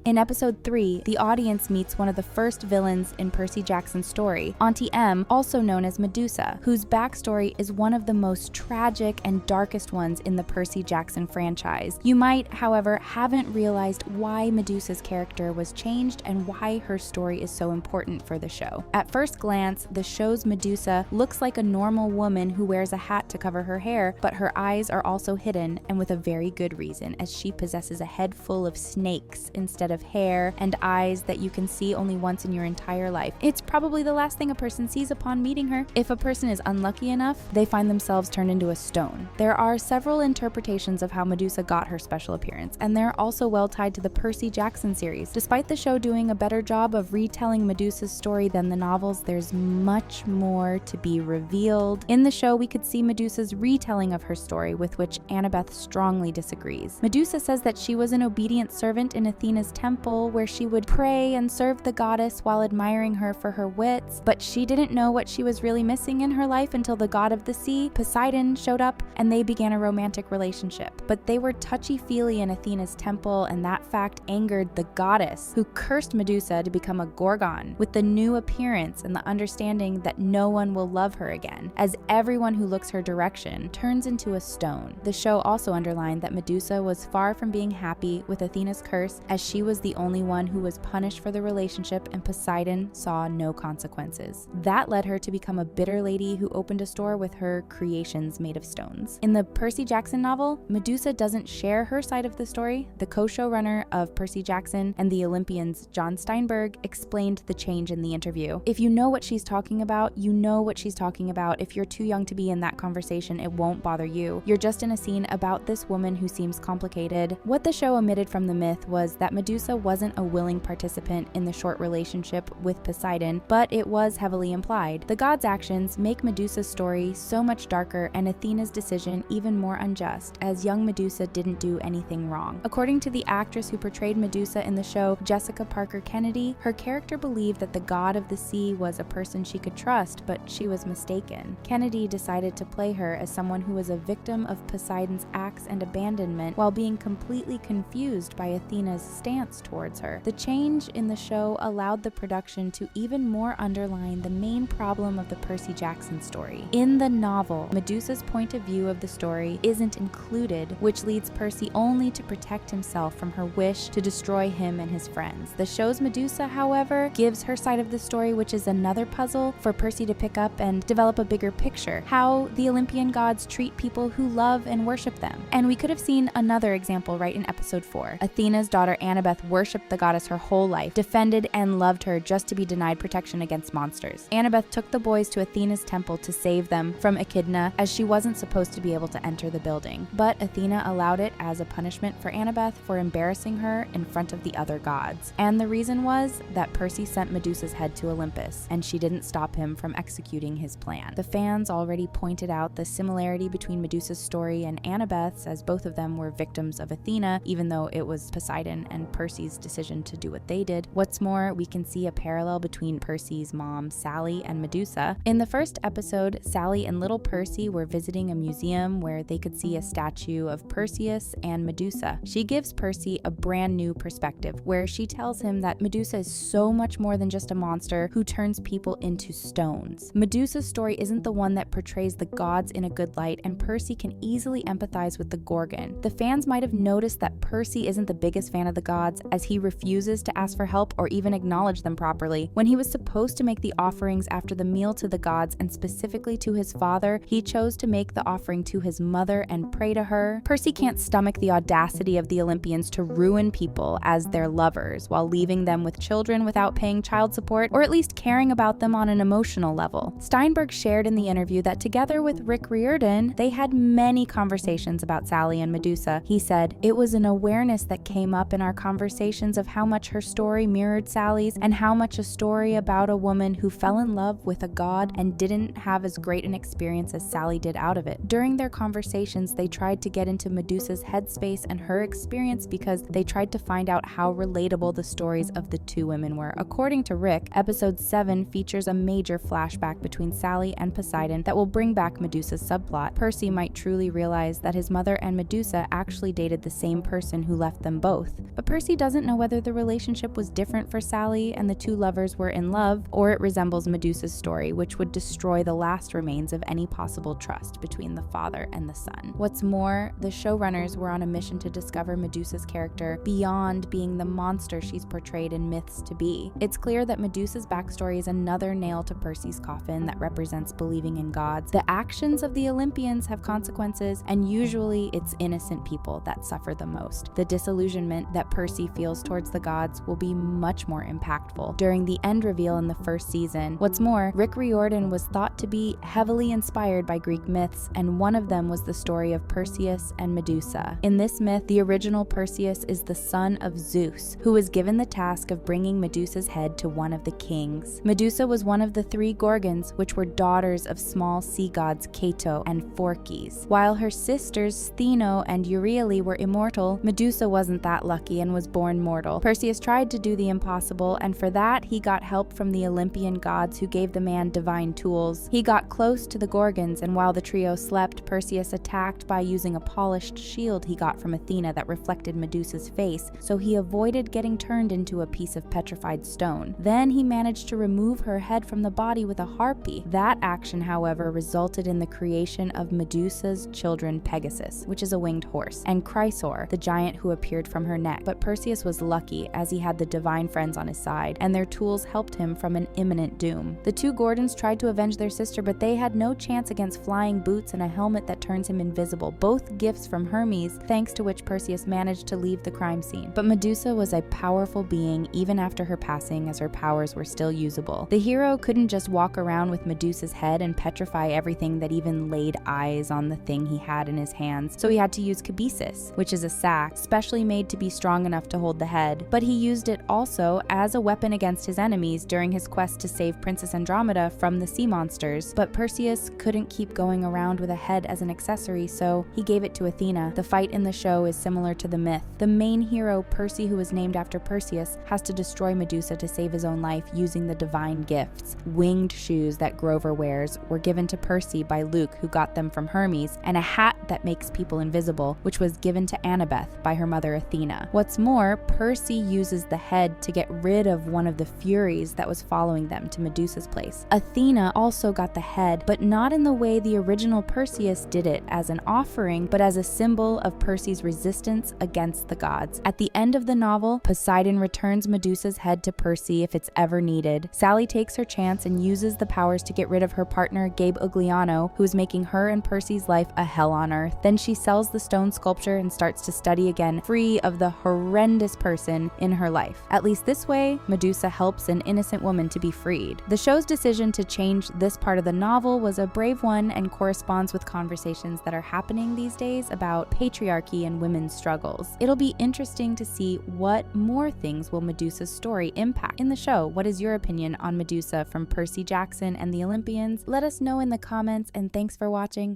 In episode 3, the audience meets one of the first villains in Percy Jackson's story, Auntie M, also known as Medusa, whose backstory is one of the most tragic and darkest ones in the Percy Jackson franchise. You might, however, haven't realized why Medusa's character was changed and why her story is so important for the show. At first glance, the show's Medusa looks like a normal woman who wears a hat to cover her hair, but her eyes are also hidden, and with a very good reason, as she possesses a head full of snakes instead of hair and eyes that you can see only once in your entire life. It's probably the last thing a person sees upon meeting her. If a person is unlucky enough, they find themselves turned into a stone. There are several interpretations of how Medusa got her special appearance, and they're also well tied to the Percy Jackson series. Despite the show doing a better job of retelling Medusa's story than the novels, there's much more to be revealed. In the show, we could see Medusa's retelling of her story, with which Annabeth strongly disagrees. Medusa says that she was an obedient servant in Athena's temple, where she would pray and serve the goddess while admiring her for her wits, but she didn't know what she was really missing in her life until the god of the sea, Poseidon, showed up and they began a romantic relationship. But they were touchy-feely in Athena's temple, and that fact angered the goddess, who cursed Medusa to become a gorgon, with the new appearance and the understanding that no one will love her again, as everyone who looks her direction turns into a stone. The show also underlined that Medusa was far from being happy with Athena's curse, as she was the only one who was punished for the relationship and Poseidon saw no consequences. That led her to become a bitter lady who opened a store with her creations made of stones. In the Percy Jackson novel, Medusa doesn't share her side of the story. The co-showrunner of Percy Jackson and the Olympians, John Steinberg, explained the change in the interview. If you know what she's talking about, you know what she's talking about. If you're too young to be in that conversation, it won't bother you. You're just in a scene about this woman who seems complicated. What the show omitted from the myth was that Medusa wasn't a willing participant in the short relationship with Poseidon, but it was heavily implied. The god's actions make Medusa's story so much darker and Athena's decision even more unjust, as young Medusa didn't do anything wrong. According to the actress who portrayed Medusa in the show, Jessica Parker Kennedy, her character believed that the god of the sea was a person she could trust, but she was mistaken. Kennedy decided to play her as someone who was a victim of Poseidon's acts and abandonment while being completely confused by Athena's stance towards her. The change in the show allowed the production to even more underline the main problem of the Percy Jackson story. In the novel, Medusa's point of view of the story isn't included, which leads Percy only to protect himself from her wish to destroy him and his friends. The show's Medusa, however, gives her side of the story, which is another puzzle for Percy to pick up and develop a bigger picture: how the Olympian gods treat people who love and worship them. And we could have seen another example right in episode 4. Athena's daughter Annabeth worshipped the goddess her whole life, defended and loved her just to be denied protection against monsters. Annabeth took the boys to Athena's temple to save them from Echidna, as she wasn't supposed to be able to enter the building. But Athena allowed it as a punishment for Annabeth for embarrassing her in front of the other gods. And the reason was that Percy sent Medusa's head to Olympus, and she didn't stop him from executing his plan. The fans already pointed out the similarity between Medusa's story and Annabeth's, as both of them were victims of Athena, even though it was Poseidon and Percy's decision to do what they did. What's more, we can see a parallel between Percy's mom, Sally, and Medusa. In the first episode, Sally and little Percy were visiting a museum where they could see a statue of Perseus and Medusa. She gives Percy a brand new perspective, where she tells him that Medusa is so much more than just a monster who turns people into stones. Medusa's story isn't the one that portrays the gods in a good light, and Percy can easily empathize with the Gorgon. The fans might have noticed that Percy isn't the biggest fan of the gods, as he refuses to ask for help or even acknowledge them properly. When he was supposed to make the offerings after the meal to the gods, and specifically to his father, he chose to make the offering to his mother and pray to her. Percy can't stomach the audacity of the Olympians to ruin people as their lovers while leaving them with children without paying child support, or at least caring about them on an emotional level. Steinberg shared in the interview that together with Rick Riordan, they had many conversations about Sally and Medusa. He said, "It was an awareness that came up in our conversations of how much her story mirrored Sally's, and how much a story about a woman who fell in love with a god and didn't have as great an experience as Sally did out of it." During their conversations, they tried to get into Medusa's headspace and her experience because they tried to find out how relatable the stories of the two women were. According to Rick, episode 7 features a major flashback between Sally and Poseidon that will bring back Medusa's subplot. Percy might truly realize that his mother and Medusa actually dated the same person who left them both. But Percy doesn't know whether the relationship was different for Sally and the two lovers were in love, or it resembles Medusa's story, which would destroy the last remains of any possible trust between the father and the son. What's more, the showrunners were on a mission to discover Medusa's character beyond being the monster she's portrayed in myths to be. It's clear that Medusa's backstory is another nail to Percy's coffin that represents believing in gods. The actions of the Olympians have consequences, and usually it's innocent people that suffer the most. The disillusionment that Percy feels towards the gods will be much more impactful during the end reveal in the first season. What's more, Rick Riordan was thought to be heavily inspired by Greek myths, and one of them was the story of Perseus and Medusa. In this myth, the original Perseus is the son of Zeus, who was given the task of bringing Medusa's head to one of the kings. Medusa was one of the 3 Gorgons, which were daughters of small sea gods Cato and Phorkys. While her sisters Stheno and Euryale were immortal, Medusa wasn't that lucky and was born mortal. Perseus tried to do the impossible, and for that he got help from the Olympian gods who gave the man divine tools. He got close to the Gorgons, and while the trio slept, Perseus attacked by using a polished shield he got from Athena that reflected Medusa's face, so he avoided getting turned into a piece of petrified stone. Then he managed to remove her head from the body with a harpy. That action, however, resulted in the creation of Medusa's children Pegasus, which is a winged horse, and Chrysaor, the giant who appeared from her neck. But Perseus was lucky, as he had the divine friends on his side, and their tools helped him from an imminent doom. The 2 Gorgons tried to avenge their sister, but they had no chance against flying boots and a helmet that turns him invisible, both gifts from Hermes, thanks to which Perseus managed to leave the crime scene. But Medusa was a powerful being even after her passing, as her powers were still usable. The hero couldn't just walk around with Medusa's head and petrify everything that even laid eyes on the thing he had in his hands, so he had to use Cabesis, which is a sack specially made to be strong enough to hold the head. But he used it also as a weapon against his enemies during his quest to save Princess Andromeda from the sea monsters. But Perseus couldn't keep going around with a head as an accessory, so he gave it to Athena. The fight in the show is similar to the myth. The main hero, Percy, who is named after Perseus, has to destroy Medusa to save his own life using the divine gifts. Winged shoes that Grover wears were given to Percy by Luke, who got them from Hermes, and a hat that makes people invisible, which was given to Annabeth by her mother Athena. What's more, Percy uses the head to get rid of one of the Furies that was following them to Medusa's place. Athena also got the head, but not in the way the original Perseus did it, as an offering, but as a symbol of Percy's resistance against the gods. At the end of the novel, Poseidon returns Medusa's head to Percy if it's ever needed. Sally takes her chance and uses the powers to get rid of her partner Gabe Ugliano, who is making her and Percy's life a hell on earth. Then she sells the stone sculpture and starts to study again, free of the horrendous person in her life. At least this way, Medusa helps an innocent woman to be freed. The show's decision to change this part of the novel was a brave one and corresponds with conversations that are happening these days about patriarchy and women's struggles. It'll be interesting to see what more things will Medusa's story impact in the show. What is your opinion on Medusa from Percy Jackson and the Olympians? Let us know in the comments, and thanks for watching.